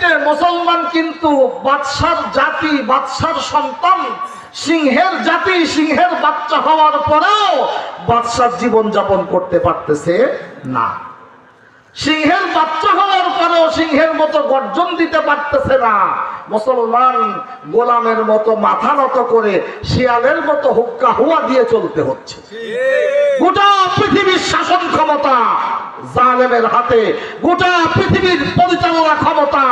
এমনিতে মুসলমান কিন্তু বাদশার জাতি, বাদশার সন্তান, সিংহের জাতি, সিংহের বাচ্চা হওয়ার পরেও বাদশার জীবন যাপন করতে পারতেছে না। সিংহের বাচ্চা হওয়ার পরেও সিংহের মতো গর্জন দিতে পারতেছে না। মুসলমান গোলামের মতো মাথা নত করে শিয়ালের মতো হুক্কা হুয়া দিয়ে চলতে হচ্ছে। গোটা পৃথিবীর শাসন ক্ষমতা জালেমের হাতে, গোটা পৃথিবীর পরিচালনা ক্ষমতা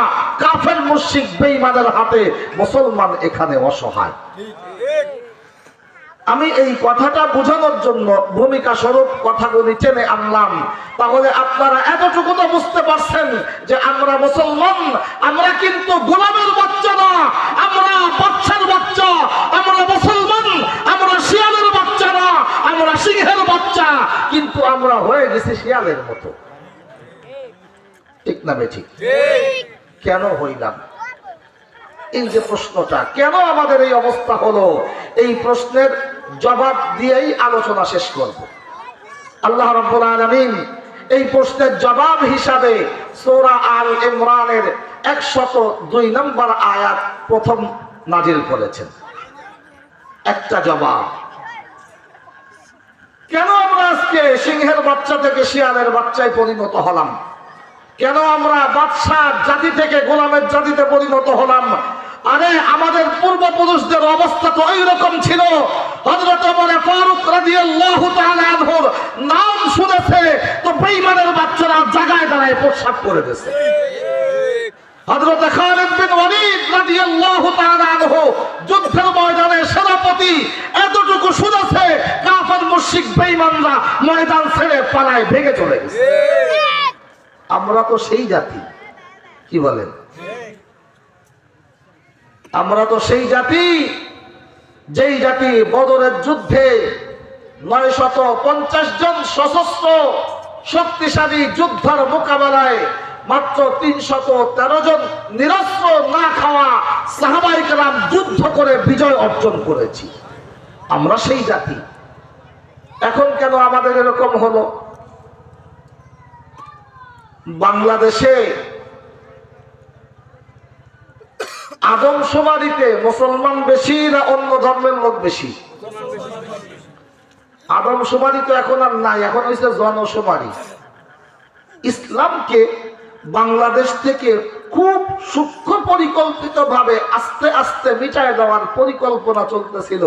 কাফের মুশরিক বেঈমানের হাতে, মুসলমান এখানে অসহায়। আমি এই কথাটা বোঝানোর জন্য ভূমিকা স্বরূপ কথাগুলি টেনে আনলাম। তাহলে আপনারা এতটুকু তো বুঝতে পারছেন যে আমরা মুসলমান, আমরা কিন্তু গোলামের বাচ্চা না, আমরা বাচ্চার বাচ্চা, আমরা মুসলমান, আমরা শিয়ালের বাচ্চা না, আমরা সিংহের বাচ্চা, কিন্তু আমরা হয়ে গেছি শিয়ালের মতো। ঠিক না বেঠিক? কেন হইলাম? এই যে প্রশ্নটা, কেন আমাদের এই অবস্থা হলো, এই প্রশ্নের জবাব দিয়েই আলোচনা শেষ করব। আল্লাহ রাব্বুল আলামিন এই প্রশ্নের জবাব হিসাবে সূরা আল ইমরানের 102 নম্বর আয়াত প্রথম নাজিল করেছেন। একটা জবাব, কেন আমরা আজকে সিংহের বাচ্চা থেকে শিয়ালের বাচ্চায় পরিণত হলাম? কেন আমরা বাদশার জাতি থেকে গোলামের জাতিতে পরিণত হলাম? আরে আমাদের পূর্বপুরুষদের অবস্থা তো এইরকম ছিল। হযরত ওমর ফারুক রাদিয়াল্লাহু তাআলা আনহুর নাম শুনেছে তো বেঈমানের বাচ্চারা জায়গায় দাঁড়ায় প্রস্রাব করে দিয়েছে। হযরত খালিদ বিন ওয়ালিদ রাদিয়াল্লাহু তাআলা আনহু যুদ্ধের ময়দানে সেনাপতি, এতটুকু শুনেছে কাফের মুশরিক বেঈমানরা ময়দান ছেড়ে পালায় ভেগে চলে গেছে। আমরা তো সেই জাতি, কি বলেন? আমরা তো সেই জাতি, যেই জাতি বদরের যুদ্ধে 950 জন সশস্ত্র শক্তিশালী যোদ্ধার মোকাবেলায় মাত্র 313 জন নিরস্ত্র না খাওয়া সাহাবায়ে কেরাম যুদ্ধ করে বিজয় অর্জন করেছি। আমরা সেই জাতি। এখন কেন আমাদের এরকম হলো? বাংলাদেশে আদমশুমারিতে মুসলমান বেশি না অন্য ধর্মের লোক বেশি? আদমশুমারি তো এখন আর নাই, এখন হয়েছে জনশুমারি। ইসলামকে বাংলাদেশ থেকে খুব সূক্ষ্ম পরিকল্পিত ভাবে আস্তে আস্তে মিটায় দেওয়ার পরিকল্পনা চলতেছিল,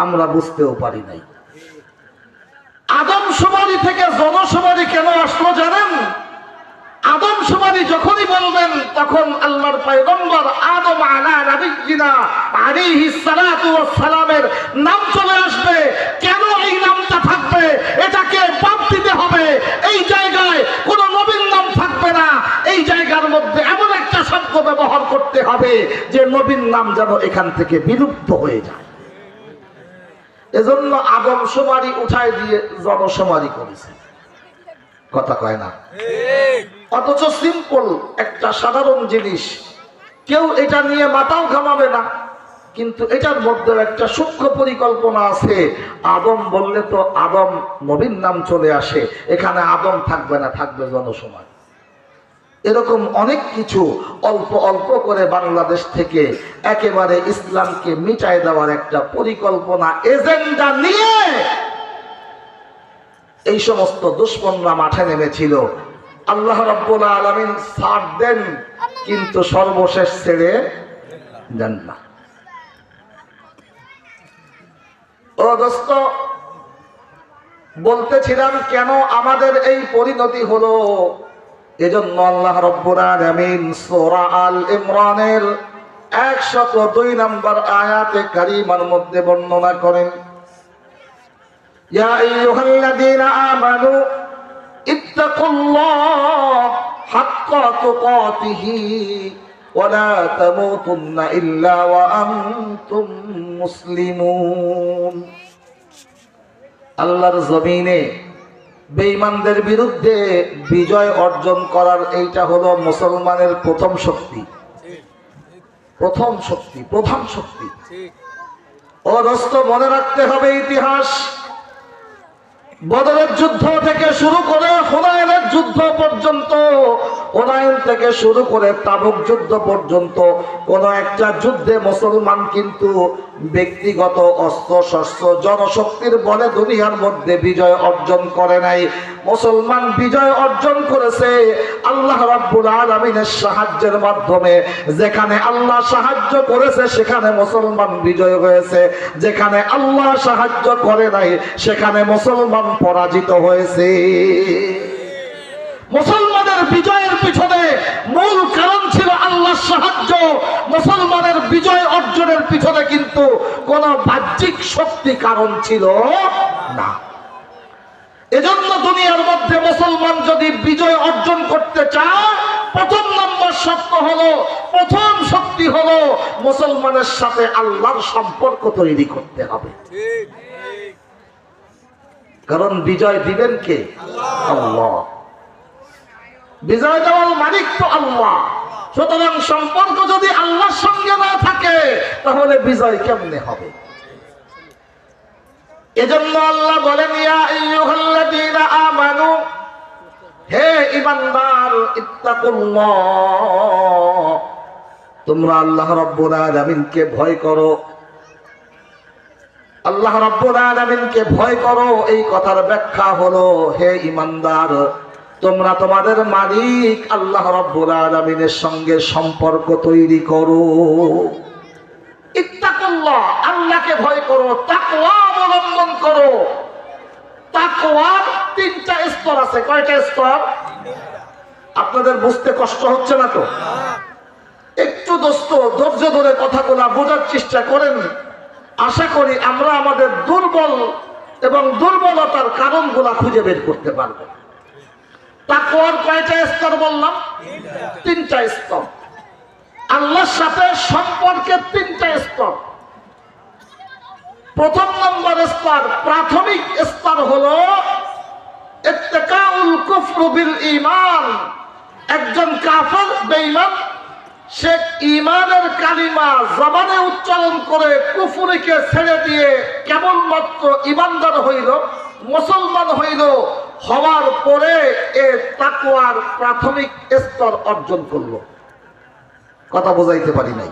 আমরা বুঝতেও পারি নাই। আদমশুমারি থেকে জনশুমারি কেন আসলো জানেন? আদমশুমারি যখনই বলবেন তখন আল্লাহর পয়গম্বর আদম আলাইহিস সালাতু ওয়াস সালামের নাম চলে আসবে। কেন এই নামটা থাকবে? এটাকে বাদ দিতে হবে। এই জায়গায় কোন নবীর নাম থাকবে না। এই জায়গার মধ্যে এমন একটা শব্দ ব্যবহার করতে হবে যে নবীর নাম যেন এখান থেকে বিলুপ্ত হয়ে যায়। এজন্য আদমশুমারি উঠায় দিয়ে জনশুমারি করেছে। কথা কয় না? অথচ সিম্পল একটা সাধারণ জিনিস, কেউ এটা নিয়ে মাথাও ঘামাবে না, কিন্তু এটার মধ্যে একটা সূক্ষ্ম পরিকল্পনা আছে। আদম বললে তো আদম নবীর নাম চলে আসে, এখানে আদম থাকবে না, থাকবে জনসমাজ। এরকম অনেক কিছু অল্প অল্প করে বাংলাদেশ থেকে একেবারে ইসলামকে মিটায় দেওয়ার একটা পরিকল্পনা এজেন্ডা নিয়ে এই সমস্ত দুশমনরা মাঠে নেমেছিল। আল্লাহ রাব্বুল আলামিন সাথ দেন, কিন্তু সর্বশেষ ছেড়ে দেন না। ও দোস্ত, বলতেছিলাম কেন আমাদের এই পরিণতি হলো। এজন্য আল্লাহ রাব্বুল আলামিন সূরা আল ইমরানের 102 নম্বর আয়াতে কারিমার মধ্যে বর্ণনা করেন, ইয়া আইয়ুহাল্লাযীনা আমানু ইত্তাকুল্লাহ হাক্কা তুকাতিহি ওয়া লা তামুতুন্না ইল্লা ওয়া আনতুম মুসলিমুন। আল্লাহর জমিনে বেঈমানদের বিরুদ্ধে বিজয় অর্জন করার এইটা হলো মুসলমানের প্রথম শক্তি, প্রথম শক্তি, প্রধান শক্তি। ও দোস্ত, মনে রাখতে হবে ইতিহাস। বদরের যুদ্ধ থেকে শুরু করে হুনাইনের যুদ্ধ পর্যন্ত হুনাইন থেকে শুরু করে তাবুক যুদ্ধ পর্যন্ত কোন একটা যুদ্ধে মুসলমান কিন্তু ব্যক্তিগত অস্ত্র শস্ত্র জনশক্তির বলে দুনিয়ার মধ্যে বিজয় অর্জন করে নাই। মুসলমান বিজয় অর্জন করেছে আল্লাহ রাব্বুল আলামিনের সাহায্যের মাধ্যমে। যেখানে আল্লাহ সাহায্য করেছে সেখানে মুসলমান বিজয় হয়েছে, যেখানে আল্লাহ সাহায্য করে নাই সেখানে মুসলমান পরাজিত হয়েছে। মুসলমানের বিজয়ের পিছনে মূল কারণ ছিল আল্লাহর সাহায্য। মুসলমানের বিজয় অর্জনের পিছনে কিন্তু কোন বাহ্যিক শক্তি কারণ ছিল না। এজন্য দুনিয়ার মধ্যে মুসলমান যদি বিজয় অর্জন করতে চায়, প্রথম নম্বর শর্ত হলো, প্রথম শক্তি হলো মুসলমানের সাথে আল্লাহর সম্পর্ক তৈরি করতে হবে। কারণ বিজয় দিবেন কে? আল্লাহ। বিজয় দেওয়ার মালিক তো আল্লাহ। সুতরাং সম্পর্ক যদি আল্লাহর সঙ্গে না থাকে তাহলে বিজয় কেমনে হবে? এজন্য আল্লাহ বলেন, ইয়া আইয়ুহাল্লাযীনা আমানু, হে ঈমানদার, ইত্তাকুল্লাহ, তোমরা আল্লাহ রাব্বুল আলামিনকে ভয় করো। আল্লাহ রাব্বুল আলামিনকে ভয় করো, এই কথার ব্যাখ্যা হলো, হে ঈমানদার, তোমরা তোমাদের মালিক আল্লাহ রাব্বুল আলামিনের সঙ্গে সম্পর্ক তৈরি করো। ইত্তাকুল্লাহ, আল্লাহকে ভয় করো, তাকওয়া অবলম্বন করো। তাকওয়ার তিনটা স্তর আছে। কয়টা স্তর? আপনাদের বুঝতে কষ্ট হচ্ছে না তো? একটু দোস্ত ধৈর্য ধরে কথাগুলা বোঝার চেষ্টা করেন। আশা করি আমরা আমাদের দুর্বল এবং দুর্বলতার কারণগুলা খুঁজে বের করতে পারবো। তাকওয়ার কয়টা স্তর বললাম? তিনটা স্তর। আল্লাহর সাথে সম্পর্কের তিনটা স্তর। প্রথম নম্বর স্তর, প্রাথমিক স্তর হলো ইত্তিকাউল কুফর বিল ঈমান। একজন কাফের বেঈমান সে ঈমানের কালিমা জবানে উচ্চারণ করে কুফরিকে ছেড়ে দিয়ে কেবলমাত্র ঈমানদার হইল, মুসলমান হইল। হওয়ার পরে এ তাকওয়ার প্রাথমিক স্তর অর্জন করলো। কথা বোঝাইতে পারি নাই?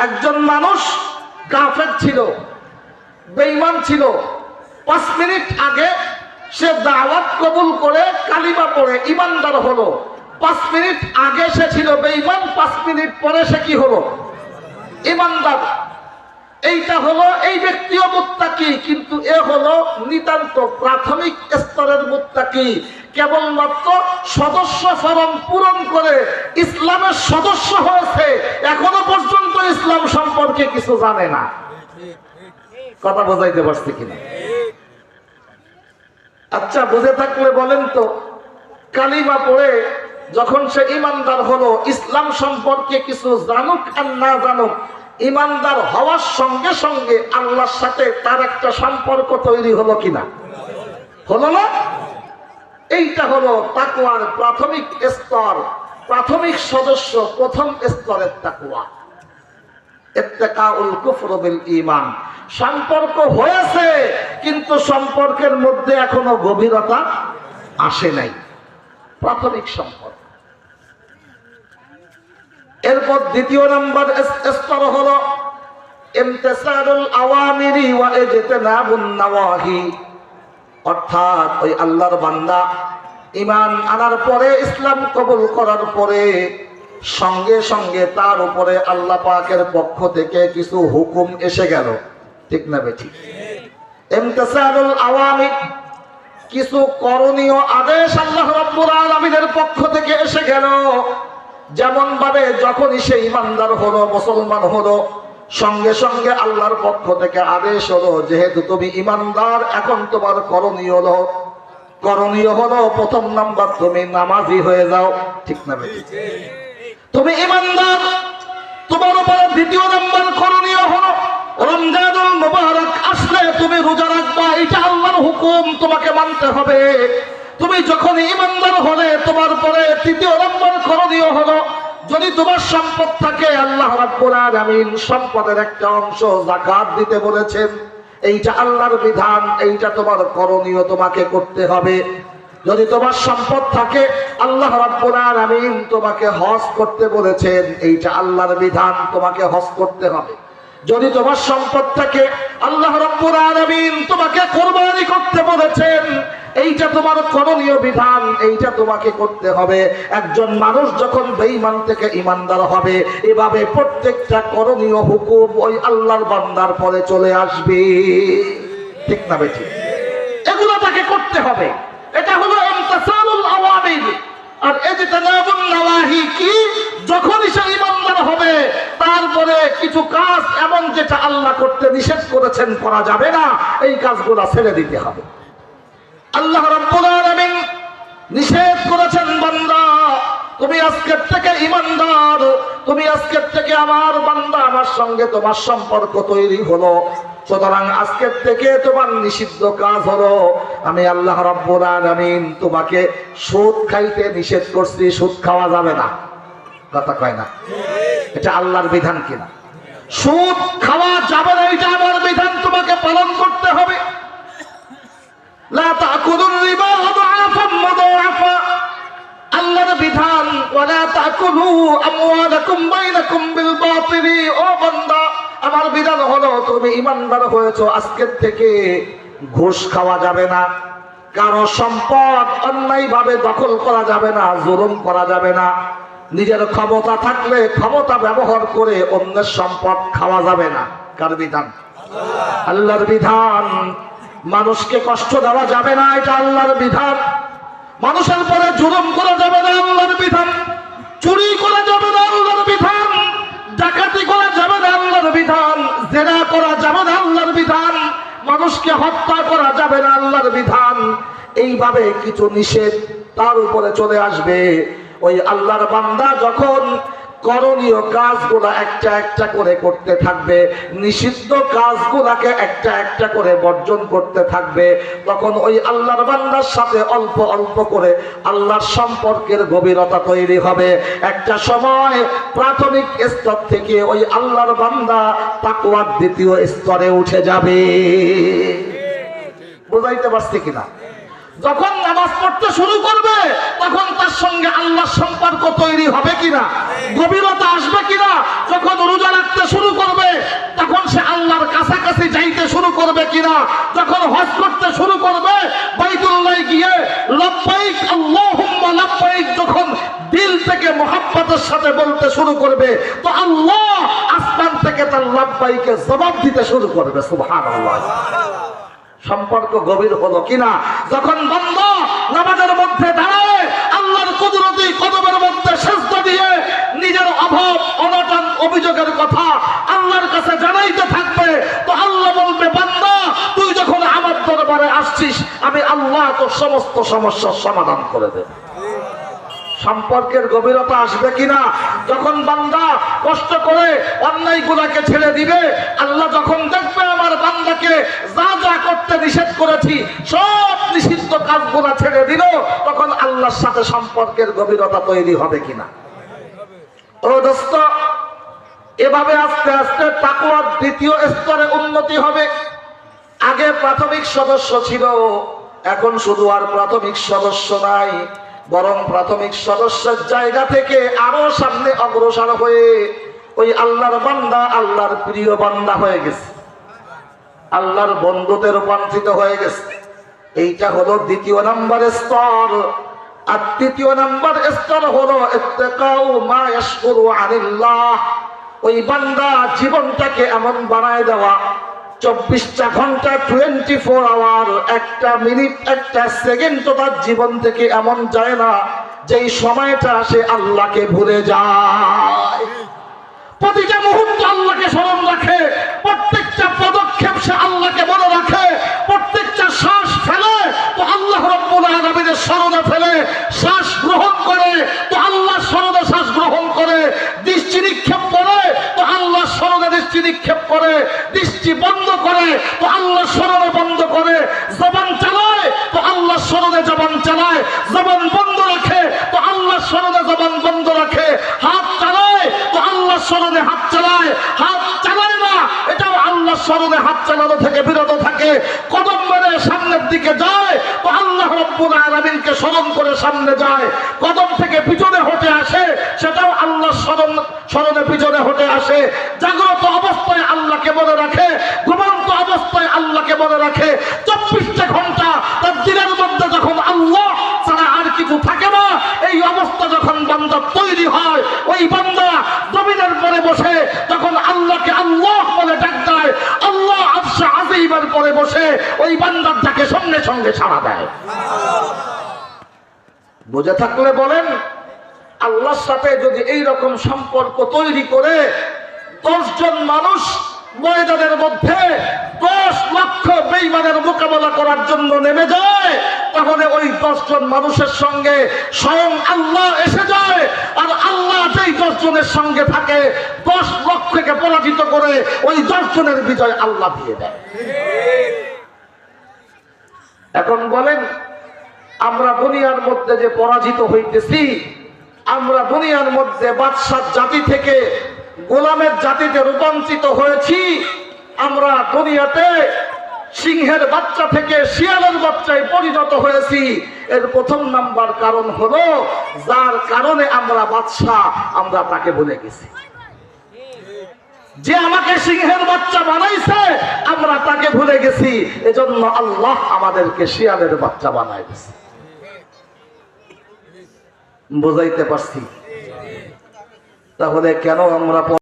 একজন মানুষ কাফের ছিল, বেঈমান ছিল, 5 মিনিট আগে সে দাওয়াত কবুল করে কালিমা পড়ে ঈমানদার হলো। 5 মিনিট আগে সে ছিল বেঈমান, 5 মিনিট পরে সে কি হলো? ঈমানদার। এইটা হলো, এই ব্যক্তিও মুত্তাকি, কিন্তু এ হলো নিতান্ত প্রাথমিক স্তরের মুত্তাকি। কেবলমাত্র সদস্য ফরম পূরণ করে ইসলামের সদস্য হয়েছে, এখনো পর্যন্ত ইসলাম সম্পর্কে কিছু জানে না। কথা বোঝাইতে পারছি কিনা? আচ্ছা, বুঝে থাকলে বলেন তো, কালিমা পড়ে যখন সে ঈমানদার হলো, ইসলাম সম্পর্কে কিছু জানুক আর না জানুক, ঈমানদার হওয়ার সঙ্গে সঙ্গে আল্লাহর সাথে তার একটা সম্পর্ক তৈরি হলো কিনা? হলো না? এইটা হলো তাকওয়ার প্রাথমিক স্তর, প্রাথমিক সদস্য, প্রথম স্তরের তাকওয়া। ইত্তিকাউল কুফর বিল ঈমান। সম্পর্ক হয়েছে কিন্তু সম্পর্কের মধ্যে এখনো গভীরতা আসে নাই, প্রাথমিক সম্পর্ক। এরপর দ্বিতীয় নম্বর স্তর হলো ইমতিসালুল আওয়ামিরি ওয়া ইজতিনাবুন নাওয়াহি। অর্থাৎ ওই আল্লাহর বান্দা ঈমান আনার পরে, ইসলাম কবুল করার পরে সঙ্গে সঙ্গে তার উপরে আল্লাহ পাকের পক্ষ থেকে কিছু হুকুম এসে গেল। ঠিক না বেঠিক? ইমতিসালুল আওয়ামির, কিছু করণীয় আদেশ আল্লাহ রাব্বুল আলামিনের পক্ষ থেকে এসে গেল। যেমন ভাবে যখনই সে ঈমানদার হলো, মুসলমান হলো, সঙ্গে সঙ্গে আল্লাহর পক্ষ থেকে আদেশ হলো, যেহেতু তুমি ঈমানদার, এখন তোমার করণীয় হলো প্রথম নাম্বার, তুমি নামাজি হয়ে যাও। ঠিক না বেঠিক? তুমি ঈমানদার, তোমার উপরে দ্বিতীয় নাম্বার করণীয় হলো রমজানুল মুবারক আসলে তুমি রোজা রাখবা। এটা আল্লাহর হুকুম, তোমাকে মানতে হবে। তুমি যখন ঈমানদার হলে, তোমার পরে তৃতীয় নম্বর করণীয় হলো, যদি তোমার সম্পদ থাকে, আল্লাহ রাব্বুল আলামিন সম্পদের একটা অংশ যাকাত দিতে বলেছেন। এইটা আল্লাহর বিধান, এইটা তোমার করণীয়, তোমাকে করতে হবে। যদি তোমার সম্পদ থাকে, আল্লাহ রাব্বুল আলামিন তোমাকে হজ করতে বলেছেন, এইটা আল্লাহর বিধান, তোমাকে হজ করতে হবে। যদি তোমার সম্পদ থাকে, আল্লাহ রাব্বুল আলামিন তোমাকে কুরবানি করতে বলেছেন, এইটা তোমার করণীয় বিধান, এইটা তোমাকে করতে হবে। একজন মানুষ যখন বেঈমান থেকে ঈমানদার হবে, এভাবে প্রত্যেকটা করণীয় হুকুম ওই আল্লাহর বান্দার পরে চলে আসবে। ঠিক না বেঠি? এগুলো তাকে করতে হবে। এটা হলো ইমতিসালুল আওয়ামির। আর ইজতিনাবুন নাওয়াহি কি? যখনই সে ঈমানদার হবে, তারপরে কিছু কাজ এমন যেটা আল্লাহ করতে নিষেধ করেছেন, করা যাবে না, এই কাজগুলো ছেড়ে দিতে হবে। আল্লাহ রাব্বুল আলামিন নিষেধ করেছেন, বান্দা তুমি আজকের থেকে ঈমানদার, তুমি আজকের থেকে আমার বান্দা, আমার সঙ্গে তোমার সম্পর্ক তৈরি হলো, সুতরাং আজকের থেকে তোমার নিষিদ্ধ কাজ হলো, আমি আল্লাহ রাব্বুল আলামিন তোমাকে সুদ খাইতে নিষেধ করছি। সুদ খাওয়া যাবে না, কথা কয় না? এটা আল্লাহর বিধান কিনা? সুদ খাওয়া যাবে না, এটা আমার বিধান, তোমাকে পালন করতে হবে। লা তাকুলুর রিবা আদআফাম মুদাআফা, আল্লাহর বিধান। ওয়ালা তাকুলু আমওয়ালাকুম বাইনাকুম বিল বাতিলি। ও বান্দা, আমার বিধান হলো তুমি ঈমানদার হয়েছো, আজকের থেকে ঘুষ খাওয়া যাবে না, কারো সম্পদ অন্যায়ভাবে দখল করা যাবে না, জুলুম করা যাবে না, নিজের ক্ষমতা থাকলে ক্ষমতা ব্যবহার করে অন্যের সম্পদ খাওয়া যাবে না। কার বিধান? আল্লাহর বিধান। মানুষকে কষ্ট দেওয়া যাবে না, এটা আল্লাহর বিধান। মানুষের পরে জুলুম করা যাবে না, আল্লাহর বিধান। চুরি করা যাবে না, আল্লাহর বিধান। ডাকাতি করা যাবে না, আল্লাহর বিধান। জেনা করা যাবে না, আল্লাহর বিধান। মানুষকে হত্যা করা যাবে না, আল্লাহর বিধান। এইভাবে কিছু নিষেধ তার উপরে চলে আসবে। ওই আল্লাহর বান্দা যখন করণীয় কাজগুলা একটা একটা করে করতে থাকবে, নিষিদ্ধ কাজগুলাকে একটা একটা করে বর্জন করতে থাকবে, তখন ওই আল্লাহর বান্দার সাথে অল্প অল্প করে আল্লাহর সম্পর্কের গভীরতা তৈরি হবে। একটা সময় প্রাথমিক স্তর থেকে ওই আল্লাহর বান্দা তাকওয়ার দ্বিতীয় স্তরে উঠে যাবে। বুঝাইতে পারছি কিনা? যখন নামাজ পড়তে শুরু করবে, তখন তার সঙ্গে আল্লাহর সম্পর্ক তৈরি হবে কিনা, গভীরতা আসবে কিনা। যখন রোজা রাখতে শুরু করবে, তখন সে আল্লাহর কাছাকাছি যাইতে শুরু করবে কিনা। যখন হজ করতে শুরু করবে, বাইতুল্লাহ গিয়ে লব্বাইক আল্লাহুম্মা লব্বাইক যখন দিল থেকে মুহাব্বতের সাথে বলতে শুরু করবে, তো আল্লাহ আসমান থেকে তার লব্বাইকে জবাব দিতে শুরু করবে। সুবহানাল্লাহ। সম্পর্ক গভীর হলো কিনা। যখন বান্দা নামাজের মধ্যে দাঁড়ায়, আল্লাহর কুদরতি কদমের মধ্যে সিজদা দিয়ে নিজের অভাব অনটন অভিযোগের কথা আল্লাহর কাছে জানাইতে থাকবে, তো আল্লাহ বলবে, বান্দা তুই যখন আমার দরবারে আসছিস, আমি আল্লাহ তোর সমস্ত সমস্যার সমাধান করে দেব। সম্পর্কের গভীরতা আসবে কিনা। যখন বান্দা কষ্ট করে অন্যায়গুলোকে ছেড়ে দিবে, আল্লাহ যখন দেখবে আমার বান্দাকে যা যা করতে নিষেধ করেছি সব নিষিদ্ধ কাজগুলো ছেড়ে দিল, তখন আল্লাহর সাথে সম্পর্কের গভীরতা তৈরি হবে কিনা। ও দোস্ত, এভাবে আস্তে আস্তে তাকওয়ার দ্বিতীয় স্তরে উন্নতি হবে। আগে প্রাথমিক সদস্য ছিল, এখন শুধু আর প্রাথমিক সদস্য নাই, বরং প্রাথমিক সদস্যের জায়গা থেকে আরো সামনে অগ্রসর হয়ে ওই আল্লাহর বান্দা আল্লাহর প্রিয় বান্দা হয়ে গেছে, আল্লাহর বন্ধুতে রূপান্তরিত হয়ে গেছে। এইটা হলো দ্বিতীয় নাম্বার স্তর। আর তৃতীয় নাম্বার স্তর হলো ইত্তিকাউ মা ইয়াশকুরু আনিল্লাহ। ওই বান্দা জীবনটাকে এমন বানায় দেওয়া, 24টা ঘন্টা 24 আওয়ার, একটা মিনিট একটা সেকেন্ড তো তার জীবন থেকে এমন যায় না যেই সময়টা সে আল্লাহকে ভুলে যায়। প্রতিটা মুহূর্ত আল্লাহকে স্মরণ রাখে, প্রত্যেকটা পদক্ষেপ সে আল্লাহকে মনে রাখে, প্রত্যেকটা শ্বাস ফেলে তো আল্লাহ রাব্বুল আলামিনের স্মরণে ফেলে, শ্বাস গ্রহণ করে তো আল্লাহর স্মরণে শ্বাস গ্রহণ করে, দৃষ্টি নিক্ষেপ করে তো আল্লাহর স্মরণে দৃষ্টি নিক্ষেপ করে, দৃষ্টি বন্ধ করে তো আল্লাহর স্মরণে বন্ধ করে, জবান চালায় তো আল্লাহর স্মরণে জবান চালায়, জবান বন্ধ রাখে তো আল্লাহর স্মরণে জবান বন্ধ রাখে, হাত চালায় তো আল্লাহর স্মরণে হাত চালায়, হাত চালায় না এটাও আল্লাহর স্মরণে হাত চালানো থেকে বিরত থাকে, কদম মেরে সামনের দিকে যায় তো আল্লাহ রাব্বুল আলামিনকে স্মরণ করে সামনে যায়, কদম থেকে পিছনে হটে আসে সেটাও আল্লাহর স্মরণে পিছনে হটে আসে, জাগ্রত অবস্থায় আল্লাহকে মনে রাখে, ঘুমন্ত অবস্থায় আল্লাহকে মনে রাখে। 24টা ঘন্টা তার দিনের মধ্যে যখন আল্লাহ ছাড়া আর কিছু থাকে না, এই অবস্থা যখন বান্দা তৈরি হয়, ওই বান্দা জমিনের পরে বসে যখন আল্লাহকে আল্লাহ বলে ডাক দেয়, আল্লাহ আরশে আজিমের পরে বসে ওই বান্দার ডাকে সঙ্গে সঙ্গে সাড়া দেয়। বুঝে থাকলে বলেন, আল্লাহর সাথে যদি এই রকম সম্পর্ক তৈরি করে 10 জন মানুষ ময়দানের মধ্যে 10 লক্ষ বেঈমানের মোকাবেলা করার জন্য নেমে যায়, তাহলে ওই 10 জন মানুষের সঙ্গে স্বয়ং আল্লাহ এসে যায়, আর আল্লাহ যেই 10 জনের সঙ্গে থাকে 10 লক্ষকে পরাজিত করে ওই 10 জনের বিজয় আল্লাহ দিয়ে দেয়। এখন বলেন, আমরা দুনিয়ার মধ্যে যে পরাজিত হইতেছি, আমরা দুনিয়ার মধ্যে বাদশাহ জাতি থেকে গোলামের জাতিতে রূপান্তরিত হয়েছি, আমরা দুনিয়াতে সিংহের বাচ্চা থেকে শিয়ালের বাচ্চায় পরিণত হয়েছি, এর প্রথম নাম্বার কারণ হলো যার কারণে আমরা বাদশাহ, আমরা তাকে ভুলে গেছি। যে আমাকে সিংহের বাচ্চা বানাইছে আমরা তাকে ভুলে গেছি, এজন্য আল্লাহ আমাদেরকে শিয়ালের বাচ্চা বানায় দিয়েছে। বুঝাইতে পারছি? তাহলে কেন আমরা